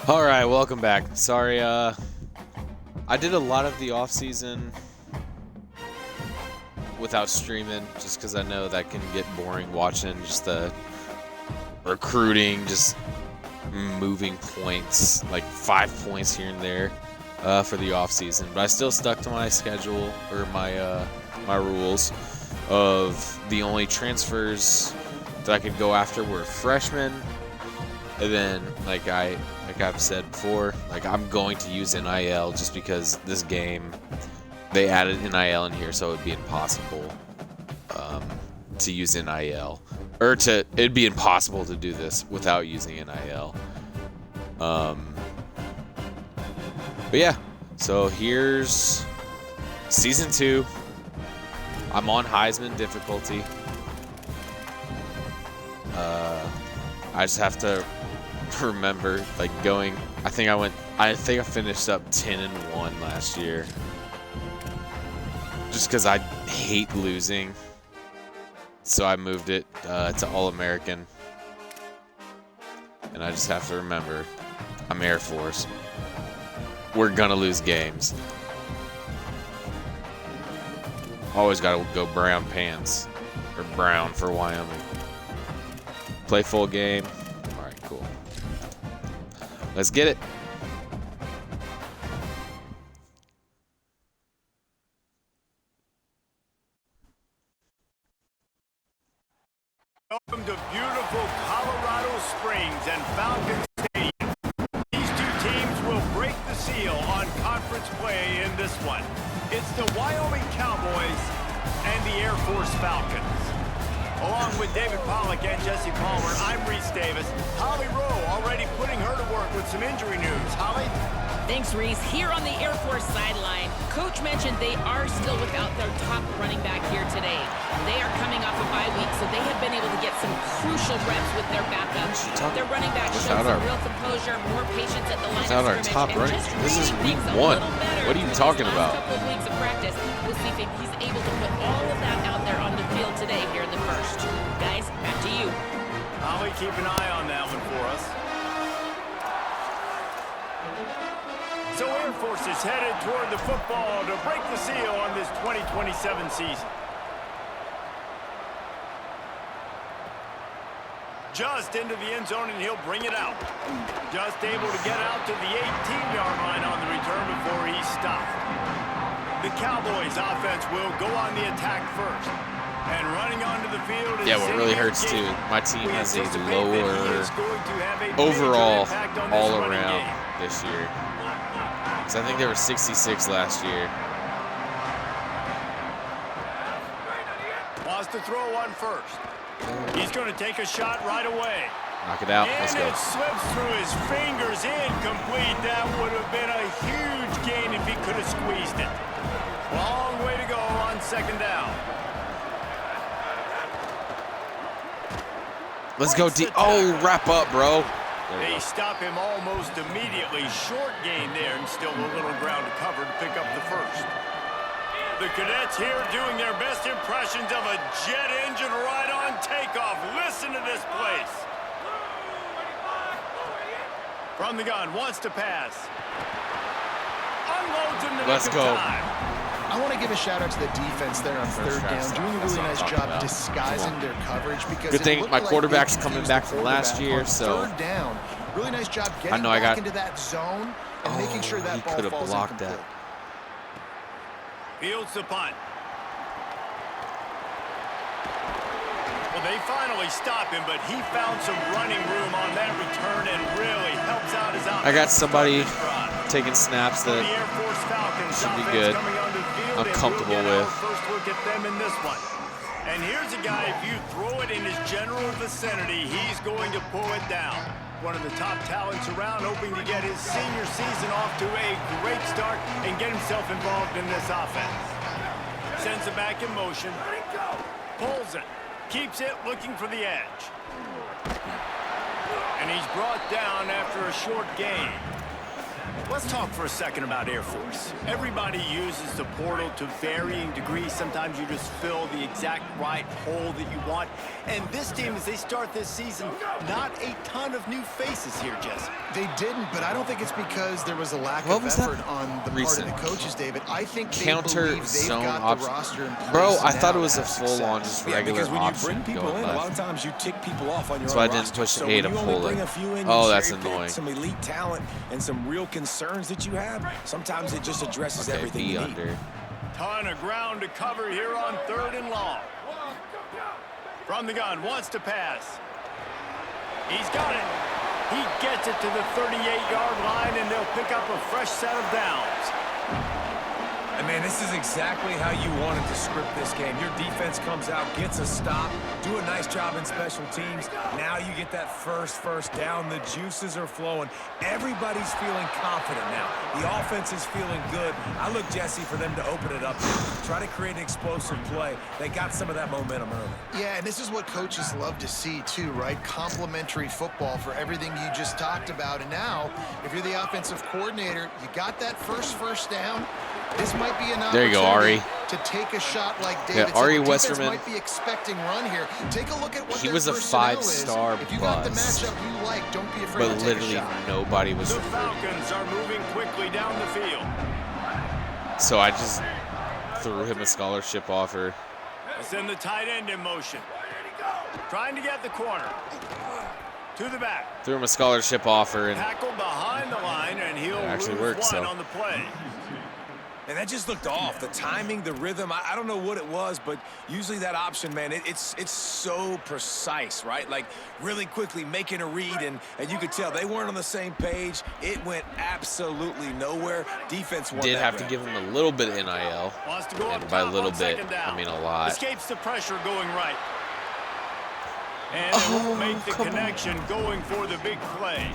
All right, welcome back. Sorry, I did a lot of the off season without streaming, just because I know that can get boring watching just the recruiting, just moving points, like 5 points here and there for the off season. But I still stuck to my schedule or my my rules of the only transfers that I could go after were freshmen, and then like I've said before, like I'm going to use NIL just because this game they added NIL in here, so it'd be impossible to use NIL, or it'd be impossible to do this without using NIL. But yeah, so here's season 2. I'm on Heisman difficulty. I just have to remember, like, going. I think I finished up 10-1 last year. Just because I hate losing, so I moved it to All-American. And I just have to remember, I'm Air Force. We're gonna lose games. Always gotta go brown pants, or brown for Wyoming. Play full game. All right, cool. Let's get it. Welcome to beautiful Colorado Springs and Falcon Stadium. These two teams will break the seal on conference play in this one. It's the Wyoming Cowboys and the Air Force Falcons. Along with David Pollack and Jesse Palmer, I'm Reese Davis. Holly Rowe already putting her to work with some injury news. Holly? Thanks, Reese. Here on the Air Force sideline, Coach mentioned they are still without their top running back here today. They are coming off a bye week, so they have been able to get some crucial reps with their backup. Their running back showed some real composure, more patience at the line without of our scrimmage, top and running. just This is treating week things a 1. little better What are you through talking these about? last couple of weeks of practice. We'll see if he's able to put all of that out there on the field today here in the first. Guys, back to you. Holly, keep an eye on that one for us. So Air Force is headed toward the football to break the seal on this 2027 season. Just into the end zone, and he'll bring it out. Just able to get out to the 18-yard line on the return before he's stopped. The Cowboys offense will go on the attack first. And running onto the field is Yeah, what really hurts too, my team has a lower overall all around this year. So I think they were 66 last year. Wants to throw one first. He's going to take a shot right away. Knock it out. Let's go. And it slips through his fingers, incomplete. That would have been a huge gain if he could have squeezed it. Long way to go on second down. Let's go deep. Oh, wrap up, bro. They stop him almost immediately. Short gain there, and still a little ground to cover to pick up the first. The Cadets here doing their best impressions of a jet engine right on takeoff. Listen to this place. From the gun, wants to pass. Unloads in the Let's nick go. of time. I want to give a shout out to the defense there on third down, doing a really nice job disguising their coverage. Because Good thing my quarterback's coming back from last year, so third down, really nice job getting back into that zone and making sure that ball he could have falls blocked incomplete. that. Fields the punt. Well, they finally stop him, but he found some running room on that return and really helps out his offense. I got somebody taking snaps that should be good. I'm comfortable with. First look at them in this one. And here's a guy, if you throw it in his general vicinity, he's going to pull it down. One of the top talents around, hoping to get his senior season off to a great start and get himself involved in this offense. Sends it back in motion. Pulls it. Keeps it, looking for the edge. And he's brought down after a short gain. Let's talk for a second about Air Force. Everybody uses the portal to varying degrees. Sometimes you just fill the exact right hole that you want. And this team, as they start this season, not a ton of new faces here, Jesse. They didn't, but I don't think it's because there was a lack of effort on the part of the coaches, David. I think they believe they've got the roster in place. Bro, I thought it was a full-on just regular because when option. you bring people in, a lot of times you tick people off on your That's own why I didn't roster. push So A to when you pull only it. bring a few in, Oh, you that's cherry pick annoying. some elite talent and some real concerns that you have. Sometimes it just addresses everything B you under. need. Ton of ground to cover here on 3rd and long. From the gun, wants to pass. He's got it. He gets it to the 38-yard line, and they'll pick up a fresh set of downs. And man, this is exactly how you wanted to script this game. Your defense comes out, gets a stop, do a nice job in special teams. Now you get that first down. The juices are flowing. Everybody's feeling confident now. The offense is feeling good. I look, Jesse, for them to open it up, try to create an explosive play. They got some of that momentum early. Yeah, and this is what coaches love to see too, right? Complementary football for everything you just talked about. And now, if you're the offensive coordinator, you got that first down. This might be an There you go, Ari. to take a shot like David. Yeah, Ari said. The defense Westerman. might be expecting run here. Take a look at what He their was a personnel is. 5-star If you got the bust. matchup you like, don't be afraid But to take a literally shot. nobody was The recruiting. Falcons are moving quickly down the field. So I just threw him a scholarship offer. Send the tight end in motion. Trying to get the corner. To the back. Threw him a scholarship offer, and Tackled behind the line, and he'll actually lose worked, one so. on the play. And that just looked off. The timing, the rhythm, I don't know what it was, but usually that option, man, it's so precise, right? Like really quickly making a read, and you could tell they weren't on the same page. It went absolutely nowhere. Defense won did that have to round. give him a little bit of NIL. Wants to go up And by a top little on bit, second down. I mean a lot. Escapes the pressure going right. And it won't make the connection going for the big play.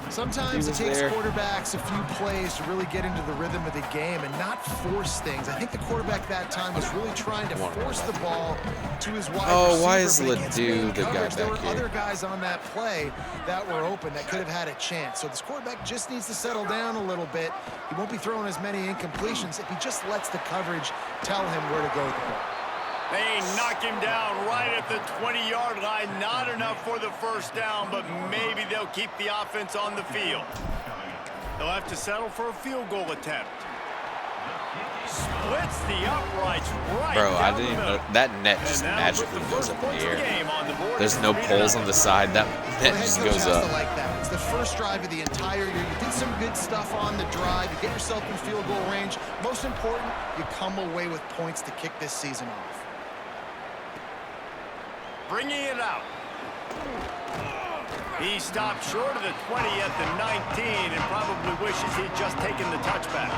Sometimes it was takes there. quarterbacks a few plays to really get into the rhythm of the game and not force things. I think the quarterback that time was really trying to force the ball to his wide receiver. why is but against Ledoux man the guy coverage, there back were here? other guys on that play that were open that could have had a chance. So this quarterback just needs to settle down a little bit. He won't be throwing as many incompletions if he just lets the coverage tell him where to go with the ball. They knock him down right at the 20-yard line. Not enough for the first down, but maybe they'll keep the offense on the field. They'll have to settle for a field goal attempt. Splits the uprights right Bro, I down didn't the even know middle. that net And just now magically with the goes first up in points the of the air. game on the board, There's it's no 3-0. poles on the side. That net The head just coach goes has up. to like that. It's the first drive of the entire year. You did some good stuff on the drive. You get yourself in field goal range. Most important, you come away with points to kick this season off. Bringing it out. He stopped short of the 20 at the 19 and probably wishes he'd just taken the touchback.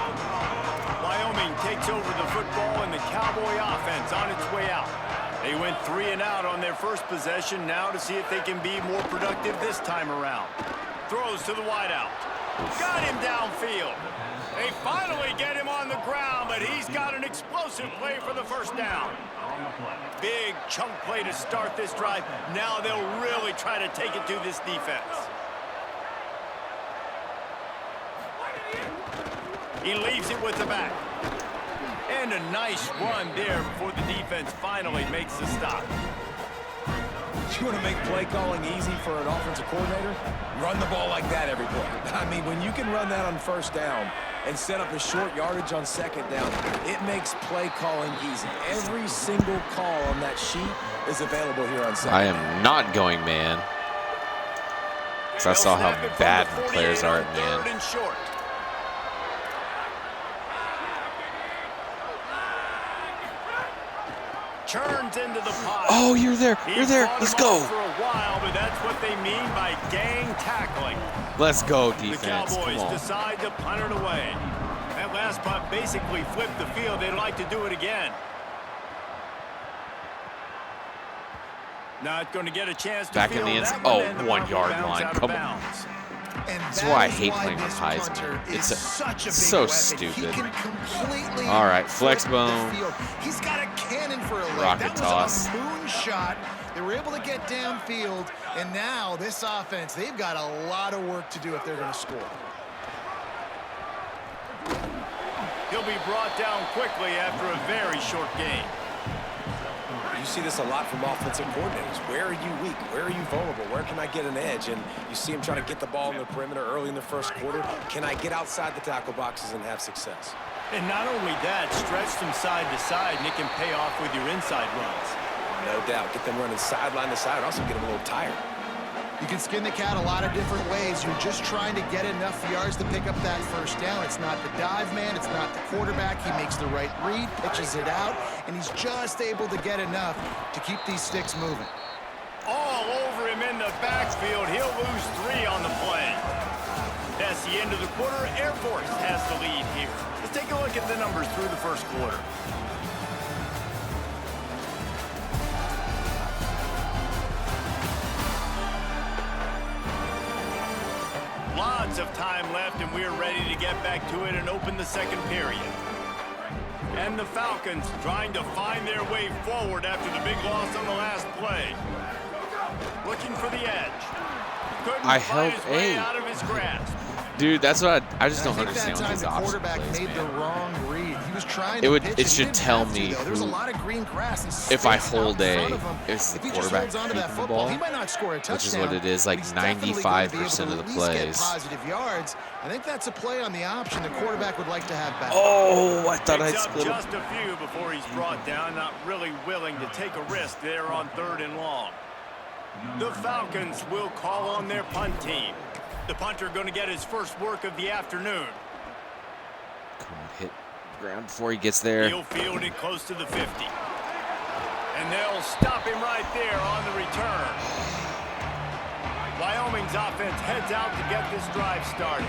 Wyoming takes over the football and the Cowboy offense on its way out. They went 3 and out on their first possession, now to see if they can be more productive this time around. Throws to the wideout. Got him downfield. They finally get him on the ground, but he's got an explosive play for the first down. Big chunk play to start this drive. Now they'll really try to take it to this defense. He leaves it with the back. And a nice run there before the defense finally makes the stop. You want to make play calling easy for an offensive coordinator? Run the ball like that every play. I mean, when you can run that on first down and set up a short yardage on second down, it makes play calling easy. Every single call on that sheet is available here on second. I am not going man. So I saw how bad the players are at man. 3rd and short. Turns into the pot. Oh, you're there. You're there. Fought Let's him go. off for a while, but that's what they mean by gang tackling. Let's go, The defense. Come Cowboys on. decide to punt it away. That last punt basically flipped the field. They'd like to do it again. Not going to get a chance to Back in field the end. that Oh, one, and the 1 punt yard will bounce line. out of Come on. bounds. And That's that why I is hate why playing with this Heisman. punter It's is such a big so weapon. stupid. He can completely All right, flex flip the bone. field. He's got a cannon for a leg. Rocket That toss. was a moonshot. They were able to get downfield, and now this offense, they've got a lot of work to do if they're going to score. He'll be brought down quickly after a very short game. You see this a lot from offensive coordinators. Where are you weak? Where are you vulnerable? Where can I get an edge? And you see him trying to get the ball in the perimeter early in the first quarter. Can I get outside the tackle boxes and have success? And not only that, stretch them side to side, and it can pay off with your inside runs. No doubt. Get them running sideline to side. Also get them a little tired. You can skin the cat a lot of different ways. You're just trying to get enough yards to pick up that first down. It's not the dive man. It's not the quarterback. He makes the right read, pitches it out, and he's just able to get enough to keep these sticks moving. All over him in the backfield. He'll lose 3 on the play. That's the end of the quarter. Air Force has the lead here. Let's take a look at the numbers through the first quarter. Lots of time left, and we're ready to get back to it and open the second period. And the Falcons trying to find their way forward after the big loss on the last play. Looking for the edge. Couldn't I find held his way A. out of his grasp. Dude, that's what I just don't I think understand that what time these the option quarterback plays, made the man. wrong read. He was trying It to would- pitch it and he should didn't tell have to, me though. There's a who- lot of green grass and If I space hold out in A, front of him. it's the If he just quarterback holds onto that keeping the football, ball, he might not score a touchdown. which is what it is, like but he's definitely gonna be able 95% to of the at least get plays. positive yards. I think that's a play on the option the quarterback would like to have back. Oh, I thought I Picks up split him. just a few before he's brought down. Not really willing to take a risk there on 3rd and long. The Falcons will call on their punt team. The punter going to get his first work of the afternoon. Come on, hit ground before he gets there. He'll field it close to the 50. And they'll stop him right there on the return. Wyoming's offense heads out to get this drive started.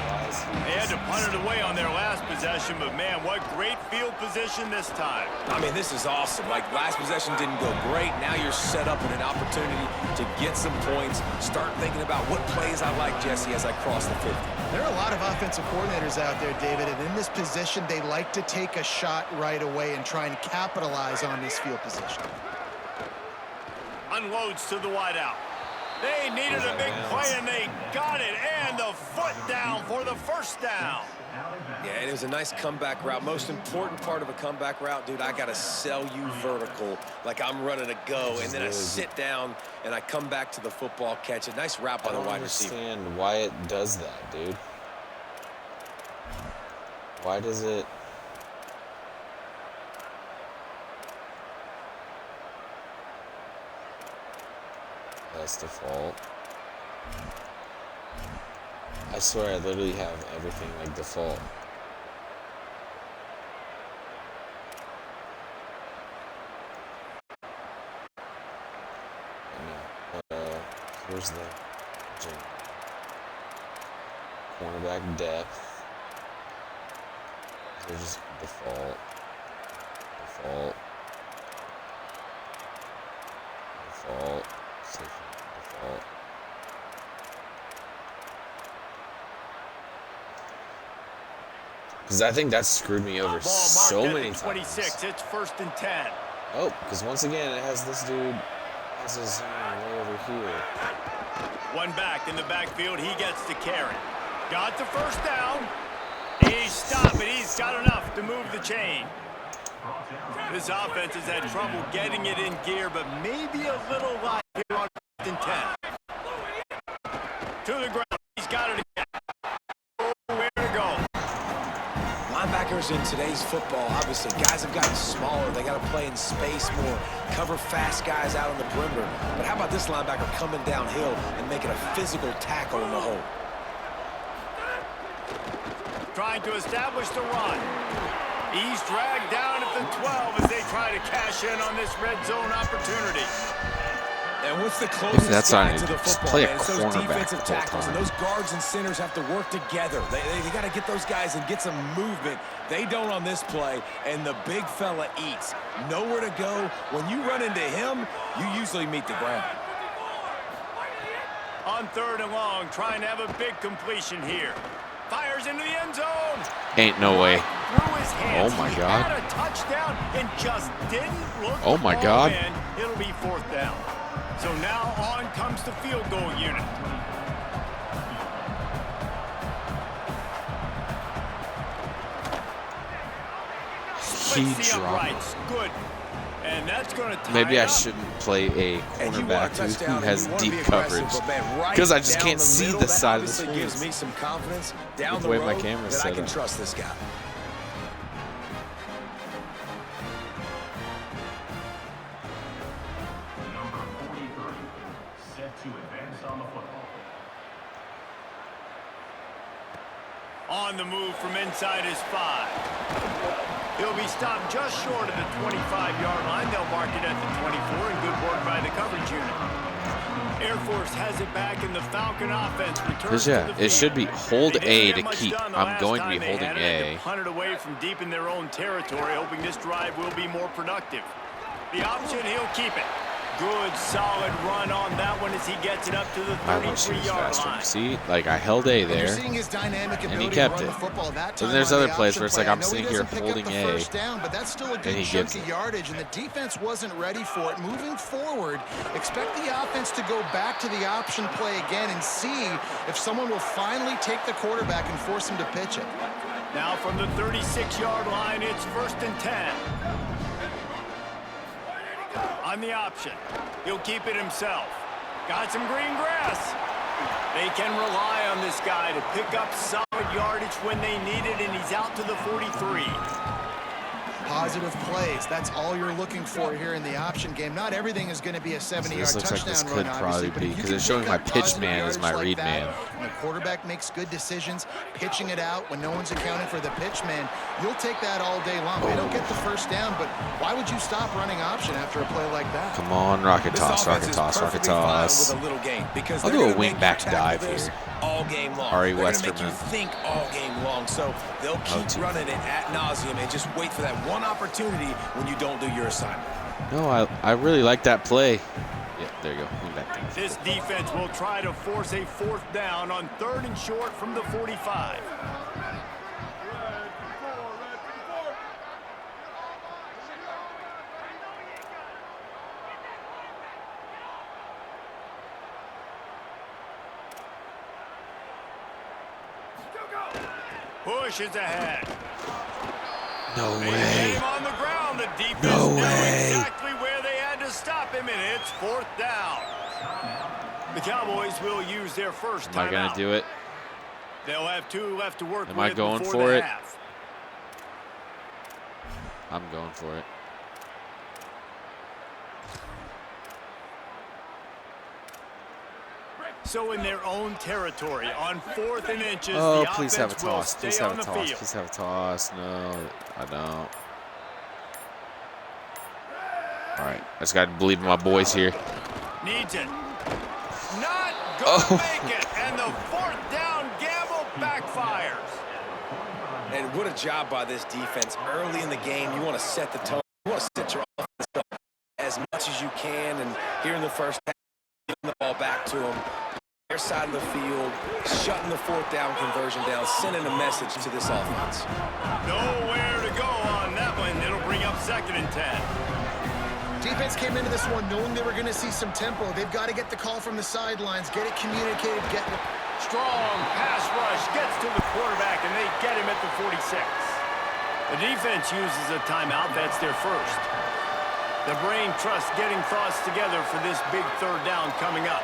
They had to punt it away on their last possession, but man, what great field position this time. I mean, this is awesome. Like, last possession didn't go great. Now you're set up in an opportunity to get some points. Start thinking about what plays I like, Jesse, as I cross the 50. There are a lot of offensive coordinators out there, David, and in this position, they like to take a shot right away and try and capitalize on this field position. Unloads to the wideout. They needed a big play, and they got it. And the foot down for the first down. Yeah, and it was a nice comeback route. Most important part of a comeback route, dude, I got to sell you vertical like I'm running a go, and then I sit down, and I come back to the football, catch it. Nice route by the wide receiver. I don't understand why it does that, dude. Why does it... That's default. I swear I literally have everything like default. Here's the cornerback depth. They're just default. Default. Default. Default. Because I think that screwed me over so many times. 26. It's 1st and 10. Oh, because once again, it has this dude has his way over here. One back in the backfield. He gets to carry. Got the first down. He stopped it. He's got enough to move the chain. This offense has had trouble getting it in gear, but maybe a little light here on 1st and 10. To the ground. He's got it again. Where to go? Linebackers in today's football, obviously, guys have gotten smaller. They got to play in space more, cover fast guys out on the perimeter. But how about this linebacker coming downhill and making a physical tackle in the hole? Trying to establish the run. He's dragged down at the 12 as they try to cash in on this red zone opportunity. And what's the closest that's guy not to the just football, play a man? It's those cornerback defensive the whole tackles, and time. those guards and centers have to work together. They got to get those guys and get some movement. They don't on this play, and the big fella eats. Nowhere to go. When you run into him, you usually meet the ground. On 3rd and long, trying to have a big completion here. Fires into the end zone. Ain't no way. Through his hands. Oh my He God. had a touchdown and just didn't look Oh my the ball God. in. It'll be 4th down. So now on comes the field goal unit. He dropped. Good. And that's going to Maybe I shouldn't play a cornerback who has deep coverage because I just can't see the side of the screen. Gives me some confidence down the way road my camera's that I set can up. trust this guy. Number 43, set to advance on the football. On the move from inside his 5. He'll be stopped just short of the 25-yard line. They'll mark it at the 24, and good work by the coverage unit. Air Force has it back, in the Falcon offense returns to the field. It should be hold A to Get much keep. done the I'm last going to time be they holding had it. They A. punted away from deep in their own territory, hoping this drive will be more productive. The option, he'll keep it. Good, solid run on that one as he gets it up to the I wish he was 33-yard faster. line. See, like I held A And you're there. seeing his dynamic And he ability kept to run it. the football that Then time there's on other the plays option where it's play. like I I'm know he sitting here doesn't pick up holding the A, first down, but that's still a good he chunk gives of it. yardage, and the defense wasn't ready for it. Moving forward, expect the offense to go back to the option play again and see if someone will finally take the quarterback and force him to pitch it. Now from the 36-yard line, it's 1st and 10. On the option, he'll keep it himself. Got some green grass. They can rely on this guy to pick up solid yardage when they need it, and he's out to the 43. Positive plays. That's all you're looking for here in the option game. Not everything is going to be a 70-yard This looks like this touchdown could run, probably obviously, but be if you because can it's showing pick my up pitch positive man is yardage my like read that, man. and the quarterback makes good decisions, pitching it out when no one's accounting for the pitch man, you'll take that all day long. They don't get the first down, but why would you stop running option after a play like that? Come on, rocket This toss, offense rocket is toss, rocket perfectly fine toss. with a little game because I'll they're do a gonna wing make back you tackle dive this here. all game long. Ari They're going to make you Westerman. think all game long, so they'll keep OT. running it ad nauseum and just wait for that one opportunity when you don't do your assignment. No, I really like that play. Yeah, there you go. Wing back dive. This defense will try to force a 4th down on 3rd and short from the 45. Pushes ahead. No They get way. him on the ground. The defense No knew way. exactly where they had to stop him, and it's 4th down. The Cowboys will use their first Am I going timeout. to do it? They'll have 2 left to work Am with I going before for the it? half. I'm going for it. So in their own territory, on 4th and inches, Oh, the please have a offense will toss. Please stay have on a the toss. field. Please have a toss. No, I don't. All right. I just got to believe in my boys here. Needs it. Not going to Oh. make it. And the 4th down gamble backfires. And what a job by this defense. Early in the game, you want to set the tone. You want to set your offense up as much as you can. And here in the first half, giving the ball back to them. Their side of the field, shutting the 4th down conversion down, sending a message to this offense. Nowhere to go on that one. It'll bring up 2nd and 10. Defense came into this one knowing they were going to see some tempo. They've got to get the call from the sidelines, get it communicated, get it. Strong pass rush gets to the quarterback, and they get him at the 46. The defense uses a timeout. That's their first. The brain trust getting thoughts together for this big 3rd down coming up.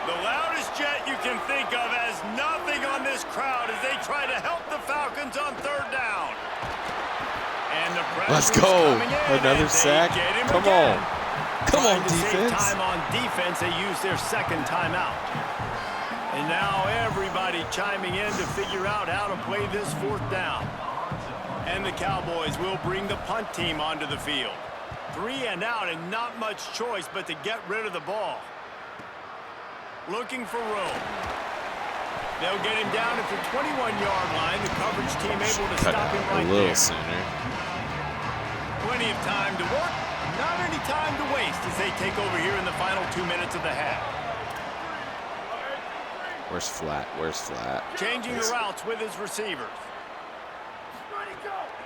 The loudest jet you can think of has nothing on this crowd as they try to help the Falcons on 3rd down. And the Let's pressure's go. coming in, Another and they sack. get him Come again. on. Come on, Trying to save defense. time on defense, they use their 2nd timeout. And now everybody chiming in to figure out how to play this 4th down. And the Cowboys will bring the punt team onto the field. 3 and out, and not much choice but to get rid of the ball. Looking for room. They'll get him down at the 21-yard line. The coverage team able to Cut stop it him a right little there. sooner. Plenty of time to work. Not any time to waste as they take over here in the final 2 minutes of the half. Where's flat? Where's flat? Changing the routes with his receivers.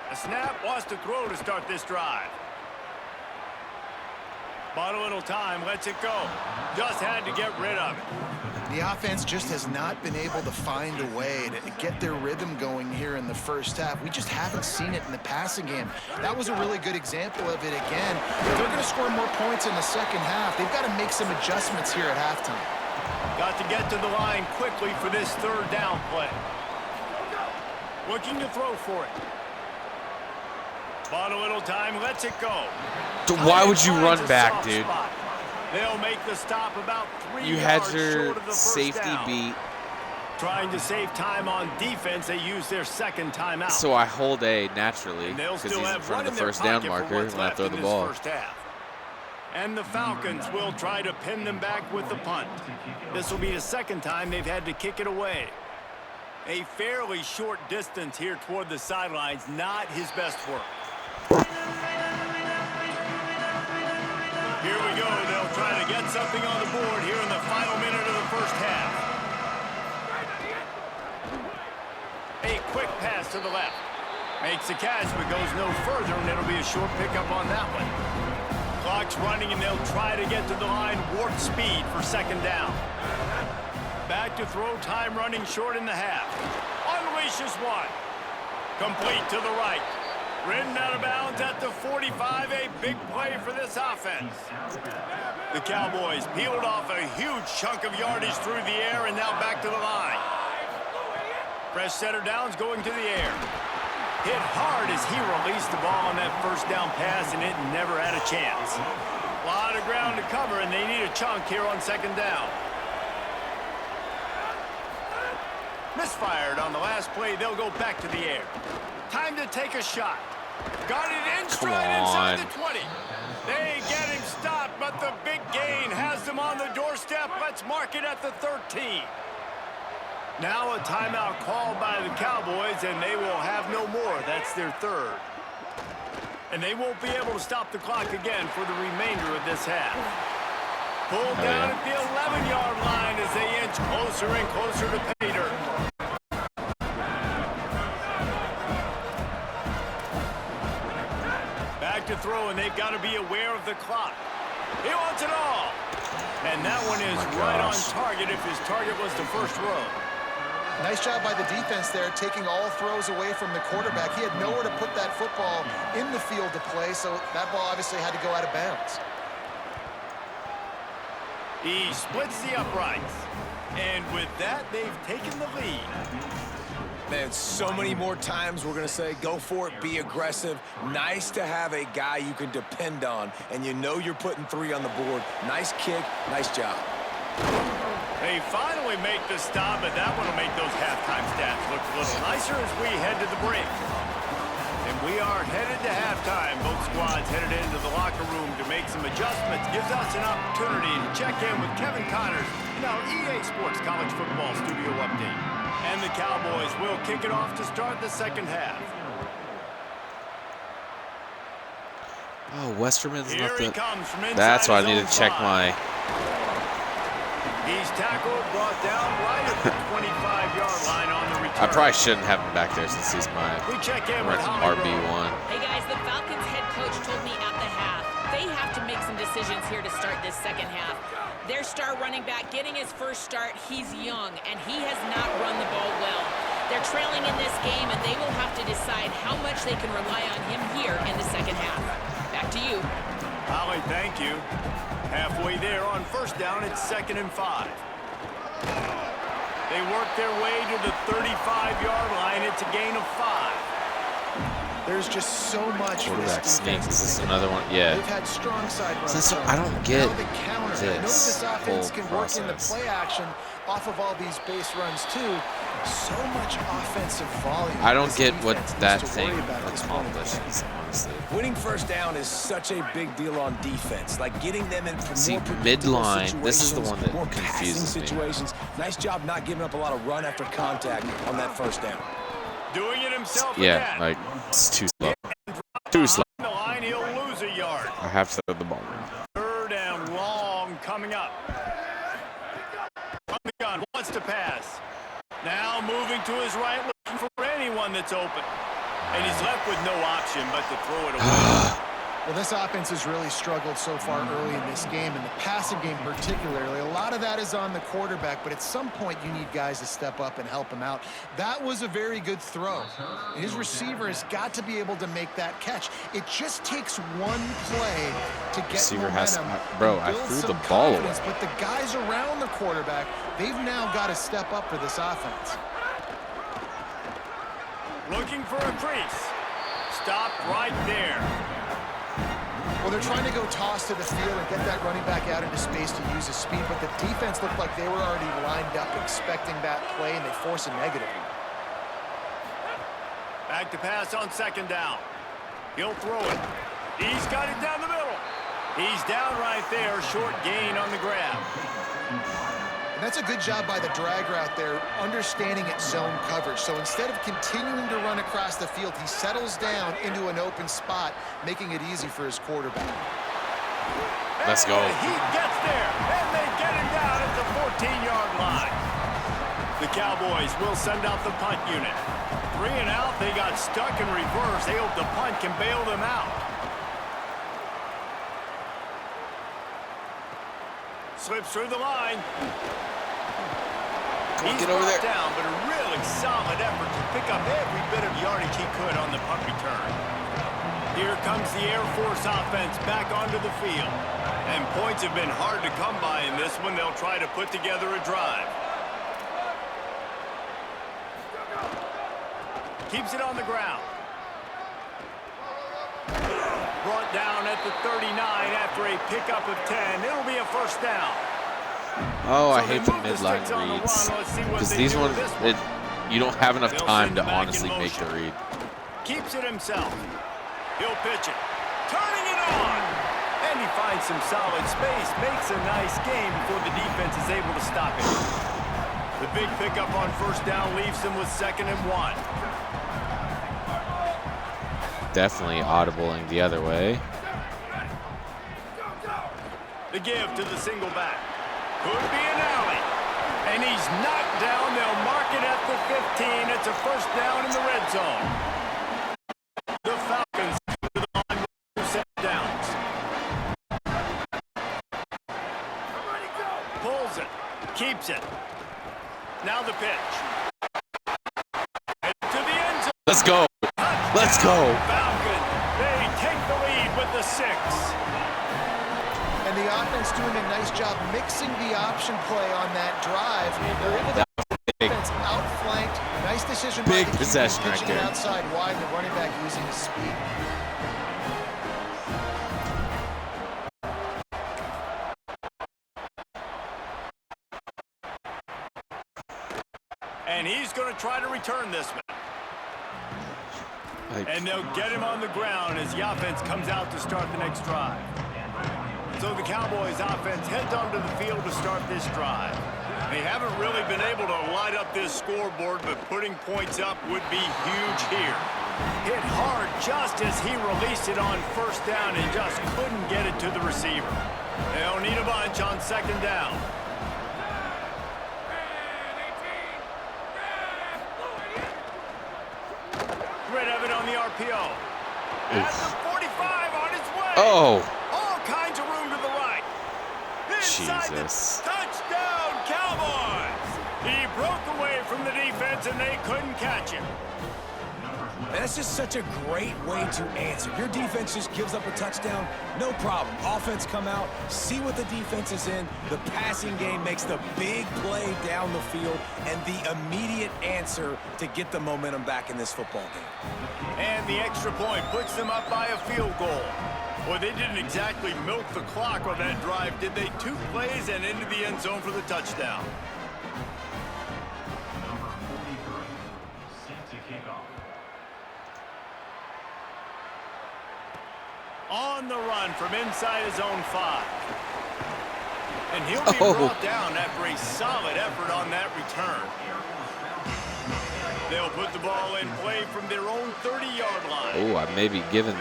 A snap, wants to throw to start this drive. Bought a little time, lets it go. Just had to get rid of it. The offense just has not been able to find a way to get their rhythm going here in the first half. We just haven't seen it in the passing game. That was a really good example of it again. If they're going to score more points in the second half, they've got to make some adjustments here at halftime. Got to get to the line quickly for this third down play. Looking to throw for it. Bought a little time, lets it go. Why would you run back, dude? Spot. They'll make the stop about 3 You had yards your short of the first safety down. beat. Trying to save time on defense, they use their second timeout. So I hold A naturally And they'll because still he's in have front one of in the their first down pocket for marker what's when I left throw in the this ball. first half. And the Falcons will try to pin them back with the punt. This will be the second time they've had to kick it away. A fairly short distance here toward the sidelines, not his best work. Here we go. They'll try to get something on the board here in the final minute of the first half. A quick pass to the left. Makes the catch, but goes no further, and it'll be a short pickup on that one. Clock's running, and they'll try to get to the line warp speed for second down. Back to throw, time running short in the half. Unleashes one. Complete to the right. Ridden out of bounds at the 45, a big play for this offense. The Cowboys peeled off a huge chunk of yardage through the air and now back to the line. Fresh setter downs going to the air. Hit hard as he released the ball on that first down pass, and it never had a chance. A lot of ground to cover, and they need a chunk here on second down. Misfired on the last play. They'll go back to the air. Time to take a shot. Got it in stride inside the 20. They get him stopped, but the big gain has them on the doorstep. Let's mark it at the 13. Now a timeout called by the Cowboys, and they will have no more. That's their third. And they won't be able to stop the clock again for the remainder of this half. Pulled down at the 11-yard line as they inch closer and closer to pay dirt. Back to throw, and they've got to be aware of the clock. He wants it all. And that one is right on target if his target was the first row. Nice job by the defense there, taking all throws away from the quarterback. He had nowhere to put that football in the field to play, so that ball obviously had to go out of bounds. He splits the uprights. And with that, they've taken the lead. Man, so many more times we're going to say, go for it, be aggressive. Nice to have a guy you can depend on, and you know you're putting 3 on the board. Nice kick, nice job. They finally make the stop, but that one will make those halftime stats look a little nicer as we head to the break. And we are headed to halftime. Both squads headed into the locker room to make some adjustments. Gives us an opportunity to check in with Kevin Connors in our EA Sports College Football Studio Update. And the Cowboys will kick it off to start the second half. Oh, Westerman's Here not he the... comes from inside. That's why I need his to check own my... He's tackled, brought down right at the 25-yard line on the return. I probably shouldn't have him back there since he's my We check in with Holly RB1. Hey guys, the Falcons head coach told me at the half they have to make some decisions here to start this second half. Their star running back getting his first start, he's young, and he has not run the ball well. They're trailing in this game, and they will have to decide how much they can rely on him here in the second half. Back to you. Holly, thank you. Halfway there on first down, it's 2nd and 5. They work their way to the 35-yard line. It's a gain of 5. There's just so much for this Quarterback sneak. defense. Is this another one? Yeah. They've had strong side runs. So I don't get Now the counter. I know that this this offense whole can work in the process. play action off of all these base runs too. So much offensive volume. I don't this get what defense needs that to thing worry about at this point in the game. accomplishes, honestly. Winning first down is such a big deal on defense. Like getting them in for See, more predictable midline, this is the situations, one that more passing confuses me. situations. Nice job not giving up a lot of run after contact on that first down. Doing it himself Yeah, again. like, it's too slow. Too slow. On the line, he'll lose a yard. I have to throw the ball. 3rd and long coming up. On the gun, wants to pass. Now moving to his right, looking for anyone that's open. And he's left with no option but to throw it away. Well, this offense has really struggled so far early in this game, and the passing game particularly. A lot of that is on the quarterback, but at some point you need guys to step up and help him out. That was a very good throw. His receiver has got to be able to make that catch. It just takes one play to get Receiver momentum. bro, I threw the ball away. But the guys around the quarterback, they've now got to step up for this offense. Looking for a crease. Stopped right there. Well, they're trying to go toss to the field and get that running back out into space to use his speed, but the defense looked like they were already lined up expecting that play, and they force a negative. Back to pass on second down. He'll throw it. He's got it down the middle. He's down right there, short gain on the grab. And that's a good job by the dragger out there, understanding its zone coverage. So instead of continuing to run across the field, he settles down into an open spot, making it easy for his quarterback. Let's go. He gets there, and they get him down at the 14-yard line. The Cowboys will send out the punt unit. 3 and out, they got stuck in reverse. They hope the punt can bail them out. Slips through the line. He's get over there. down, but a really solid effort to pick up every bit of yardage he could on the punt return. Here comes the Air Force offense back onto the field. And points have been hard to come by in this one. They'll try to put together a drive. Keeps it on the ground. Brought down at the 39 after a pickup of 10. It'll be a first down. Oh, I hate the midline reads. Because these ones, you don't have enough time to honestly make the read. Keeps it himself. He'll pitch it. Turning it on. And he finds some solid space. Makes a nice game before the defense is able to stop it. The big pickup on first down leaves them with 2nd and 1. Definitely audibling the other way. The give to the single back. Could be an alley. And he's knocked down. They'll mark it at the 15. It's a first down in the red zone. The Falcons to the line with 2 set downs. Pulls it. Keeps it. Now the pitch. And to the end zone. Let's go. Let's go. Falcon. They take the lead with the 6. And the offense doing a nice job mixing the option play on that drive. They're able to get the defense outflanked. Nice decision by Big the possession keeper, right pitching it there. outside wide, the running back using his speed. And he's going to try to return this one. And they'll get him on the ground as the offense comes out to start the next drive. So the Cowboys offense heads onto the field to start this drive. They haven't really been able to light up this scoreboard, but putting points up would be huge here. Hit hard just as he released it on first down and just couldn't get it to the receiver. They'll need a bunch on second down. Red Evan on the RPO. At the 45 on his way. Oh. All kinds of room to the right. Inside Jesus. the touchdown, Cowboys. He broke away from the defense and they couldn't catch him. That's just such a great way to answer. Your defense just gives up a touchdown, no problem. Offense come out, see what the defense is in. The passing game makes the big play down the field and the immediate answer to get the momentum back in this football game. And the extra point puts them up by a field goal. Well, they didn't exactly milk the clock on that drive, did they? 2 plays and into the end zone for the touchdown. Number 43, set to kick off. On the run from inside his own 5. And he'll be brought down after a solid effort on that return. They'll put the ball in play from their own 30-yard line. Oh, I may be giving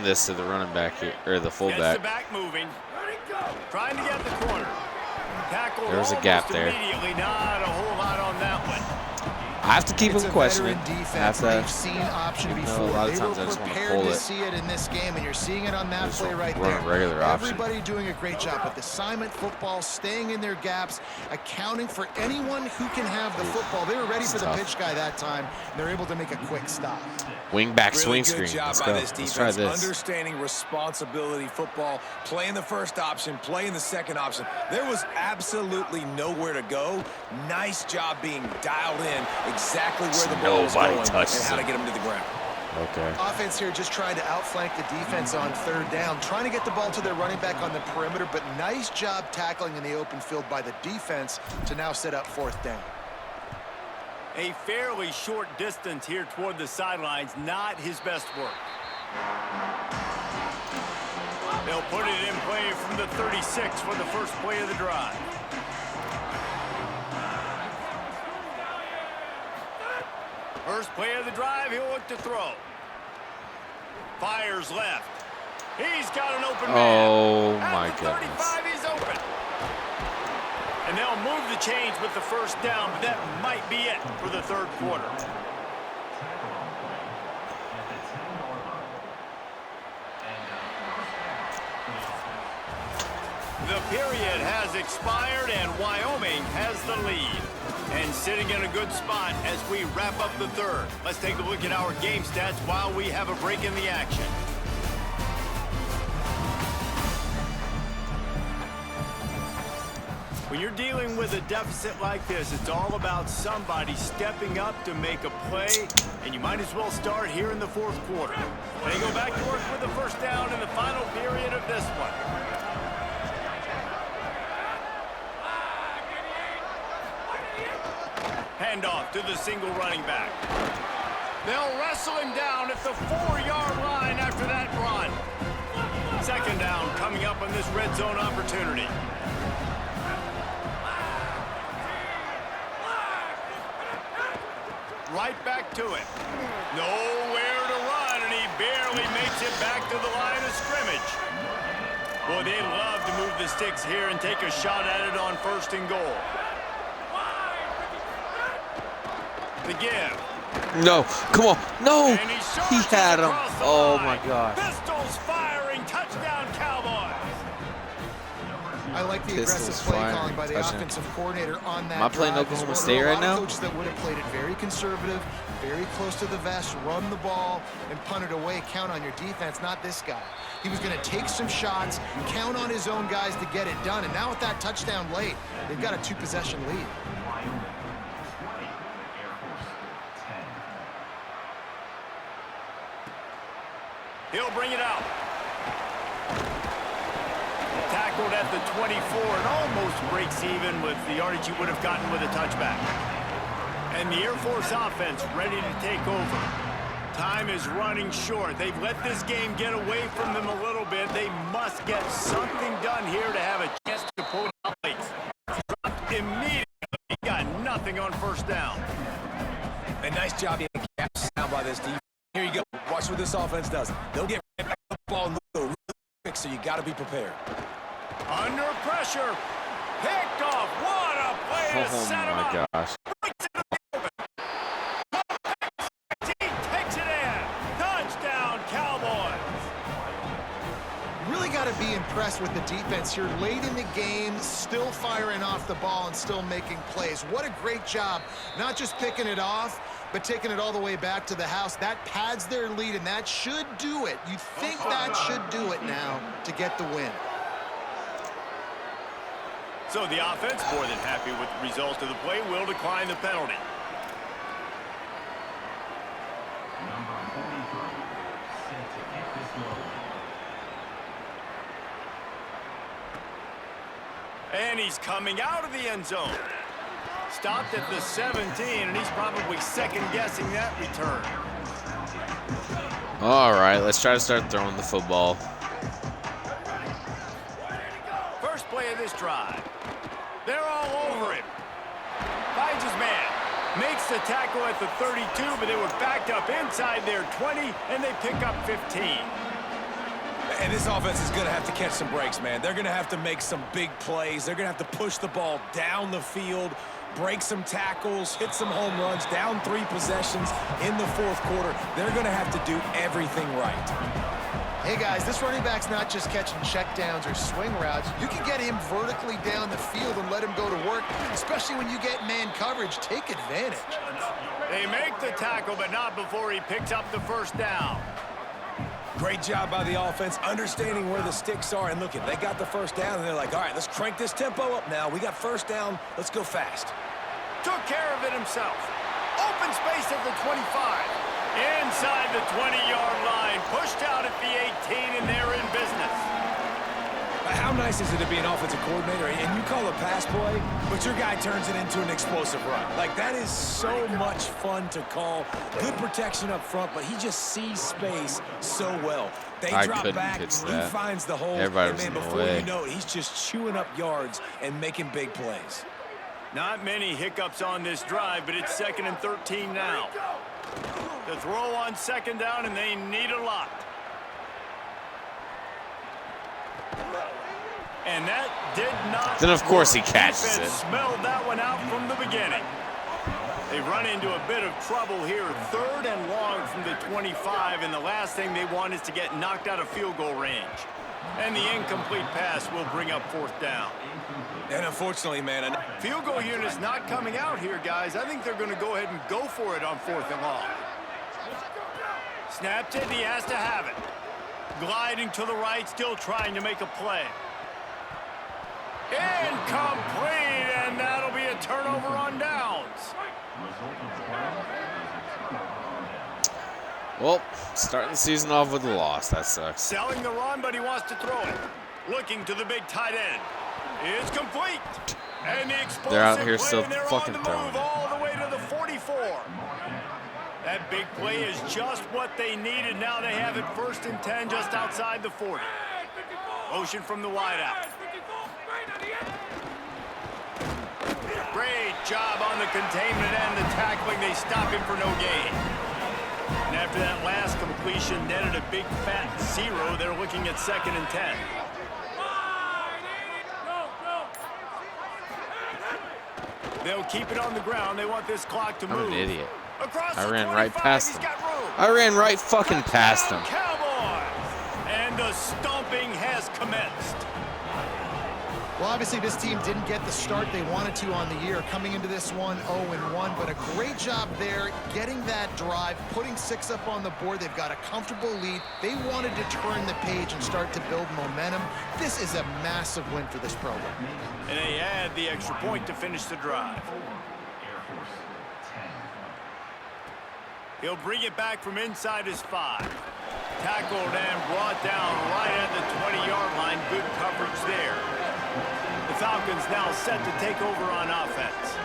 this to the running back here, or the Gets fullback. the back moving. Trying to get the corner. Tackled There was a gap there. immediately. Not a whole lot on that one. I have to keep It's him a questioning. veteran defense. They've seen option even though before. a lot of They times I were just wanna prepared pull to it. see it in this game, and you're seeing it on that Just play right run there. a regular option. Everybody doing a great job with assignment football, staying in their gaps, accounting for anyone who can have the football. They were ready for the pitch guy that time, and they're able to make a quick stop. Wing back Really swing good screen. job Let's by go. this Let's try defense. this. Understanding responsibility football, playing the first option, playing the second option. There was absolutely nowhere to go. Nice job being dialed in exactly where the ball was going and how to get him to the ground. Okay. Offense here just trying to outflank the defense on third down, trying to get the ball to their running back on the perimeter, but nice job tackling in the open field by the defense to now set up fourth down. A fairly short distance here toward the sidelines, not his best work. They'll put it in play from the 36 for the first play of the drive. First play of the drive, he'll look to throw. Fires left. He's got an open man. Oh, At my the goodness. 35, he's open. And they'll move the chains with the first down, but that might be it for the third quarter. The period has expired, and Wyoming has the lead. And sitting in a good spot as we wrap up the third. Let's take a look at our game stats while we have a break in the action. When you're dealing with a deficit like this, it's all about somebody stepping up to make a play, and you might as well start here in the fourth quarter. They go back to work with the first down in the final period of this one. Handoff to the single running back. They'll wrestle him down at the 4-yard line after that run. Second down coming up on this red zone opportunity. Right back to it. Nowhere to run, and he barely makes it back to the line of scrimmage. Boy, they love to move the sticks here and take a shot at it on first and goal. The give. No, come on. No, And he had him. across the Oh, line. my gosh. Pistols firing. Touchdown, Cowboys. I like the Pistols aggressive play firing, calling by the touchdown. offensive coordinator on that Am I playing drive. Oklahoma There's State a right lot now? of coaches that would have played it very conservative, very close to the vest, run the ball, and punt it away. Count on your defense, not this guy. He was going to take some shots, count on his own guys to get it done. And now with that touchdown late, they've got a 2-possession lead. He'll bring it out. Tackled at the 24 and almost breaks even with the yardage he would have gotten with a touchback. And the Air Force offense ready to take over. Time is running short. They've let this game get away from them a little bit. They must get something done here to have a chance to pull it out late. Dropped immediately. He got nothing on first down. A nice job being gaps down by this defense. Here you go. Watch what this offense does. They'll get right back to the ball and go really quick, so you got to be prepared. Under pressure. Picked off. What a play to Oh, set him my up. gosh. He takes it in. Touchdown, Cowboys. Really got to be impressed with the defense here late in the game, still firing off the ball and still making plays. What a great job, not just picking it off, but taking it all the way back to the house. That pads their lead, and that should do it. You'd think that should do it now to get the win. So the offense, more than happy with the result of the play, will decline the penalty. Number 43, set to kick this one. And he's coming out of the end zone. Stopped at the 17, and he's probably second-guessing that return. All right, let's try to start throwing the football. First play of this drive. They're all over him. Finds his man. Makes the tackle at the 32, but they were backed up inside their 20, and they pick up 15. And this offense is going to have to catch some breaks, man. They're going to have to make some big plays. They're going to have to push the ball down the field, break some tackles, hit some home runs, down 3 possessions in the fourth quarter. They're going to have to do everything right. Hey guys, this running back's not just catching checkdowns or swing routes. You can get him vertically down the field and let him go to work, especially when you get man coverage. Take advantage. They make the tackle, but not before he picks up the first down. Great job by the offense, understanding where the sticks are. And look, they got the first down, and they're like, all right, let's crank this tempo up now. We got first down. Let's go fast. Took care of it himself. Open space at the 25. Inside the 20-yard line. Pushed out at the 18, and they're in business. How nice is it to be an offensive coordinator and you call a pass play, but your guy turns it into an explosive run? Like, that is so much fun to call. Good protection up front, but he just sees space so well. They drop back, he finds the hole, and man, before you know it, he's just chewing up yards and making big plays. Not many hiccups on this drive, but it's 2nd and 13 now. The throw on 2nd down, and they need a lot. And that did not. Then, of course, he catches it. Smelled that one out from the beginning. They run into a bit of trouble here. 3rd and long from the 25, and the last thing they want is to get knocked out of field goal range. And the incomplete pass will bring up 4th down. And unfortunately, man, field goal unit's not coming out here, guys. I think they're going to go ahead and go for it on 4th and long. Snapped it, he has to have it. Gliding to the right, still trying to make a play. Incomplete, and that'll be a turnover on downs. Well, starting the season off with a loss. That sucks. Selling the run, but he wants to throw it. Looking to the big tight end. It's complete. And the explosive they're out here play, still and they're fucking on the throwing move all the way to the 44. That big play is just what they needed. Now they have it 1st and 10 just outside the 40. Motion from the wideout. Great job on the containment and the tackling. They stop him for no gain. And after that last completion netted a big fat 0, they're looking at 2nd and 10. They'll keep it on the ground. They want this clock to move. I'm an idiot. Across I ran 25, right past he's him. got room. I ran right fucking past him. Cowboys! And the stomping has commenced. Well, obviously this team didn't get the start they wanted to on the year, coming into this one 0-1, but a great job there getting that drive, putting 6 up on the board. They've got a comfortable lead. They wanted to turn the page and start to build momentum. This is a massive win for this program. And they add the extra point to finish the drive. He'll bring it back from inside his 5. Tackled and brought down right at the 20-yard line. Good coverage there. The Falcons now set to take over on offense.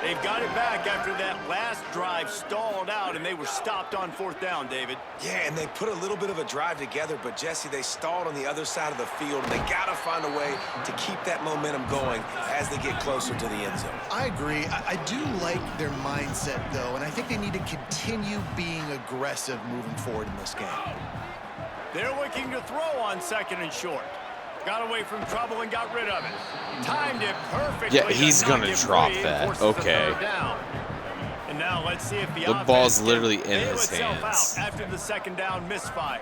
They've got it back after that last drive stalled out, and they were stopped on 4th down, David. Yeah, and they put a little bit of a drive together, but, Jesse, they stalled on the other side of the field, and they got to find a way to keep that momentum going as they get closer to the end zone. I agree. I do like their mindset, though, and I think they need to continue being aggressive moving forward in this game. They're looking to throw on 2nd and short. Got away from trouble and got rid of it. Timed it perfectly. Yeah, he's going to drop that. Okay. And now let's see if the ball's literally in his hands. Out after the 2nd down misfire.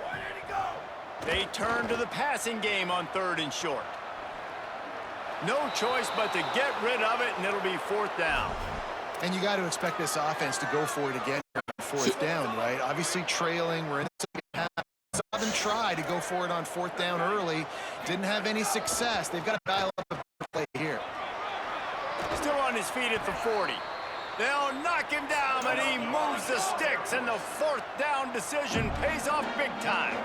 They turn to the passing game on 3rd and short. No choice but to get rid of it, and it'll be 4th down. And you got to expect this offense to go for it again on 4th down, right? Obviously trailing. We're in the 2nd half. Saw them try to go for it on 4th down early. Didn't have any success. They've got to dial up a play here. Still on his feet at the 40. They'll knock him down, and he moves the sticks, and the 4th down decision pays off big time.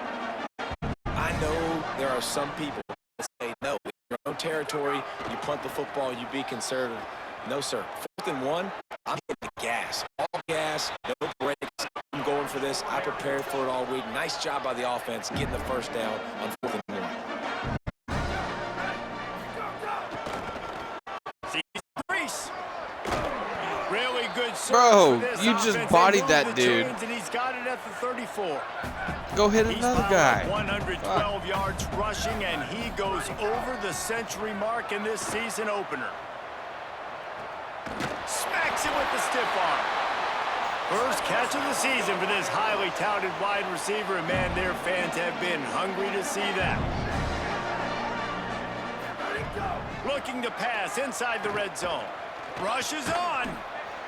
I know there are some people that say, no, in your own territory, you punt the football, you be conservative. No, sir. 4th and 1, I'm hitting the gas. All gas, no brakes. I'm going for this. I prepared for it all week. Nice job by the offense getting the first down on 4th and 1. Really good Bro, for this you offense. just bodied They that moved the dude. chains, and he's got it at the 34. Go hit He's another fouled guy. 112 yards rushing, and he goes over the century mark in this season opener. Smacks it with the stiff arm. First catch of the season for this highly touted wide receiver, and man, their fans have been hungry to see that. Looking to pass inside the red zone. Rushes on.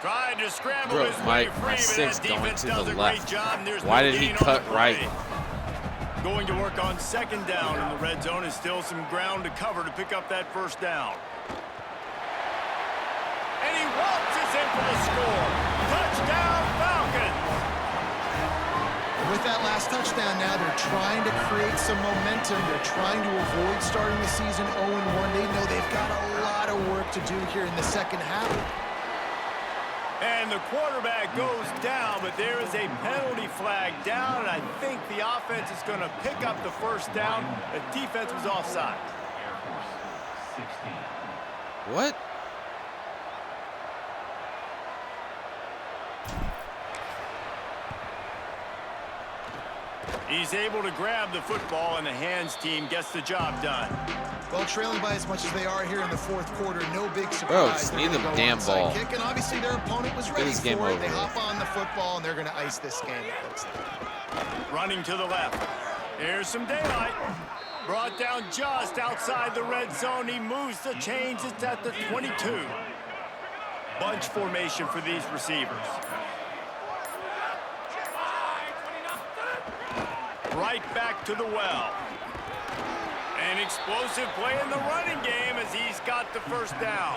Trying to scramble Bro, his my way free, but six that going defense to does the a left. great job, and there's Why no did he gain on cut the right? play. Going to work on second down in the red zone, and still some ground to cover to pick up that first down. And he waltzes in for the score. Touchdown, Falcons! With that last touchdown now, they're trying to create some momentum. They're trying to avoid starting the season 0-1. They know they've got a lot of work to do here in the second half. And the quarterback goes down, but there is a penalty flag down, and I think the offense is going to pick up the first down. The defense was offside. Air Force 16. What? He's able to grab the football, and the hands team gets the job done. Well, trailing by as much as they are here in the fourth quarter, no big surprise. Bro, just They're need gonna the go damn onside ball. Kick, and obviously their opponent was ready this game for it. over They with. hop on the football, and they're going to ice this game. It looks like. Running to the left. Here's some daylight. Brought down just outside the red zone. He moves the chains. It's at the 22. Bunch formation for these receivers. Right back to the well. An explosive play in the running game as he's got the first down.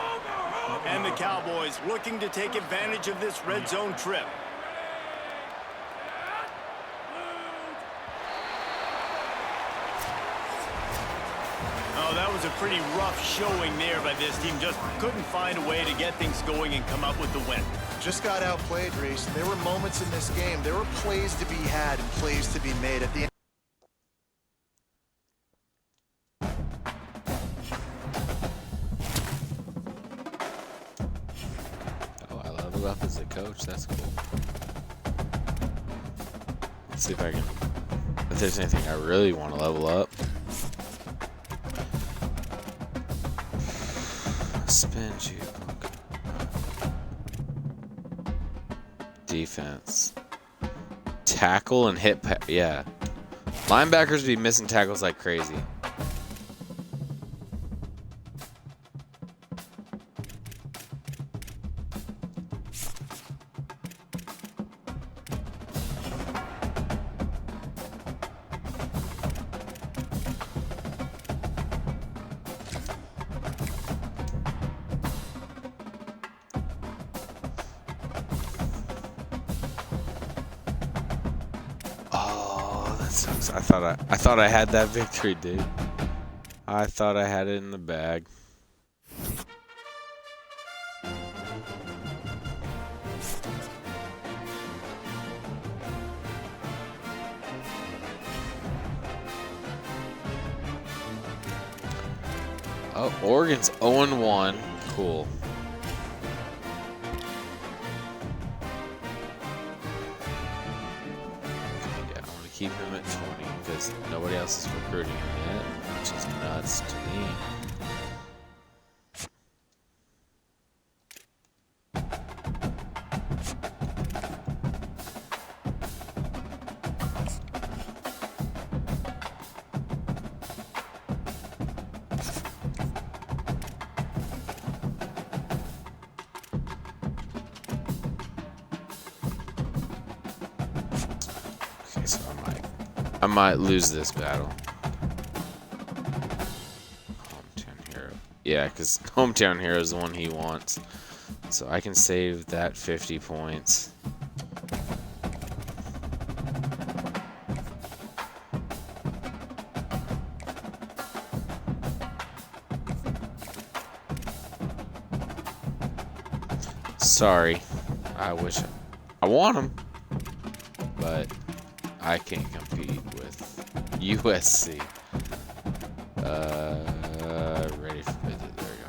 And the Cowboys looking to take advantage of this red zone trip. Oh, that was a pretty rough showing there by this team. Just couldn't find a way to get things going and come up with the win. Just got outplayed, Reese. There were moments in this game. There were plays to be had and plays to be made at the end. Oh, I leveled up as a coach. That's cool. Let's see if I can. If there's anything I really want to level up. Spin jukebook. Defense. Tackle and hit. Yeah. Linebackers be missing tackles like crazy. I thought I had that victory, dude. I thought I had it in the bag. Oh, Oregon's 0-1. Cool. Keep him at 20 because nobody else is recruiting him yet, which is nuts to me. Okay, so I might lose this battle. Hometown hero. Yeah, because hometown hero is the one he wants. So I can save that 50 points. Sorry. I wish I want him, but I can't compete with USC. Ready for visit. There we go.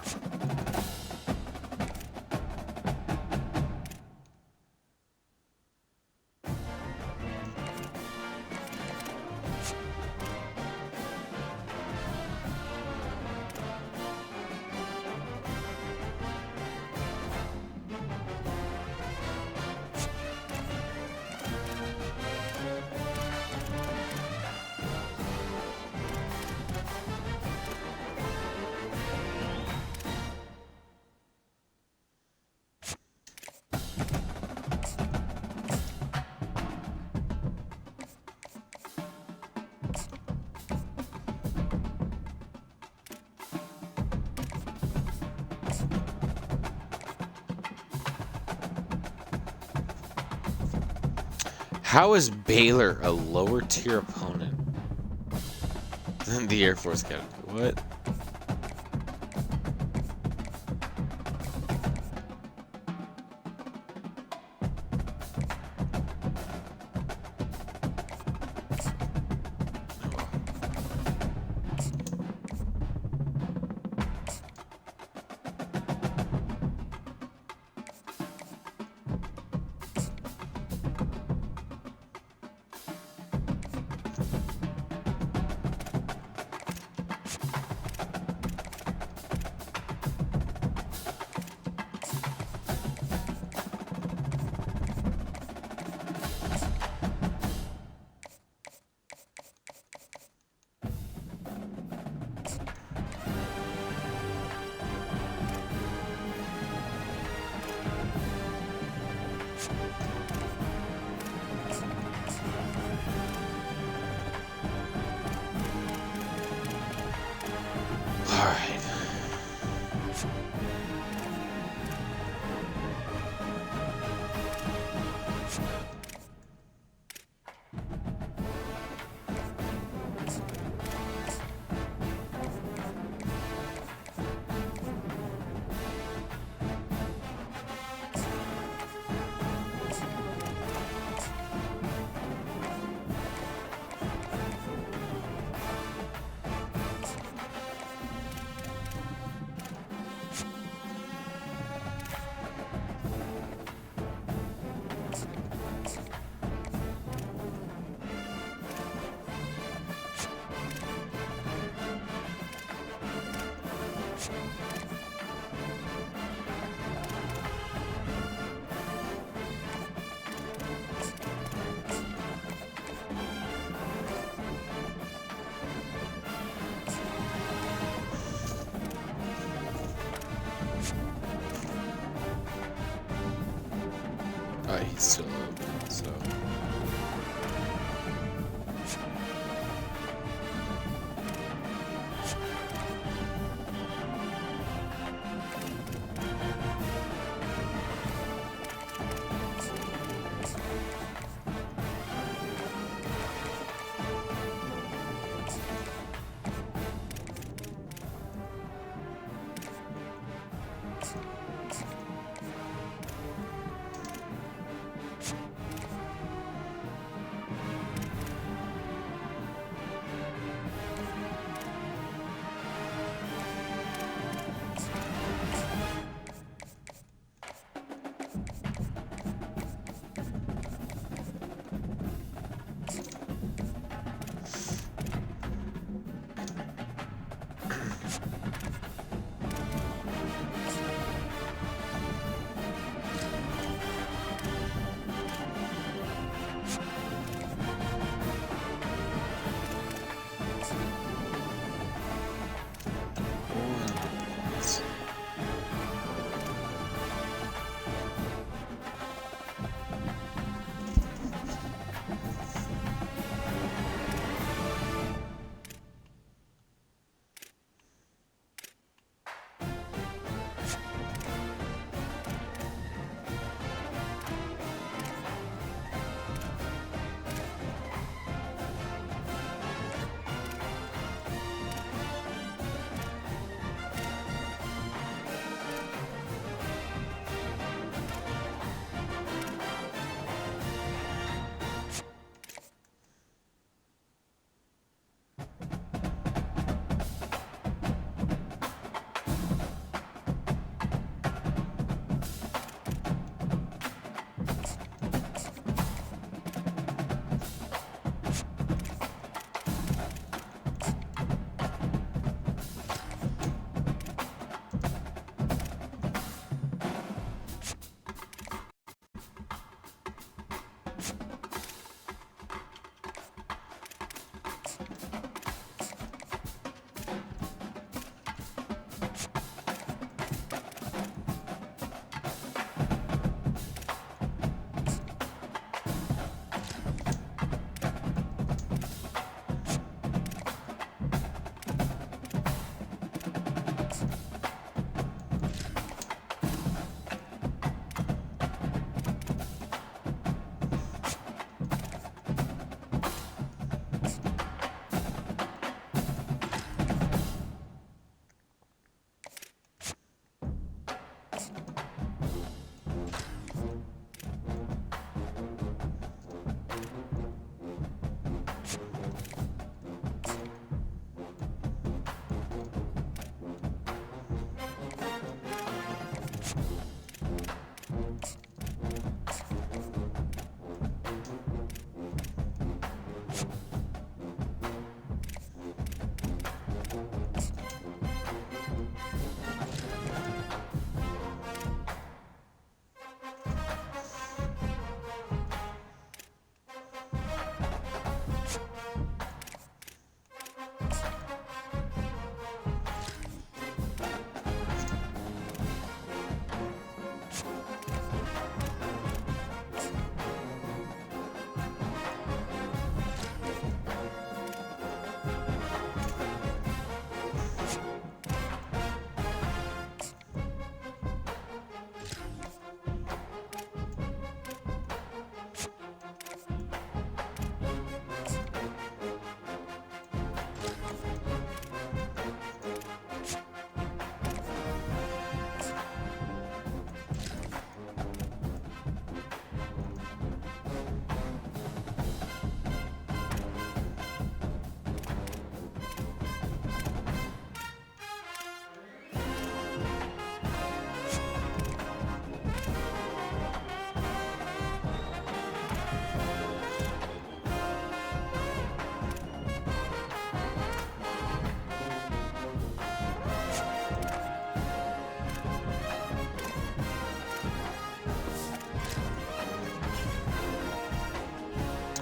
How is Baylor a lower tier opponent than the Air Force Academy? What? All right. He's still open, so.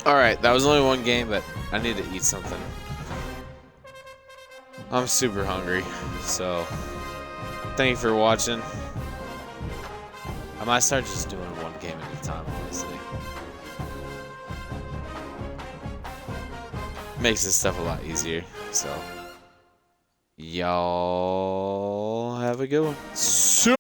Alright, that was only one game, but I need to eat something. I'm super hungry, so thank you for watching. I might start just doing one game at a time, honestly. Makes this stuff a lot easier, so y'all have a good one.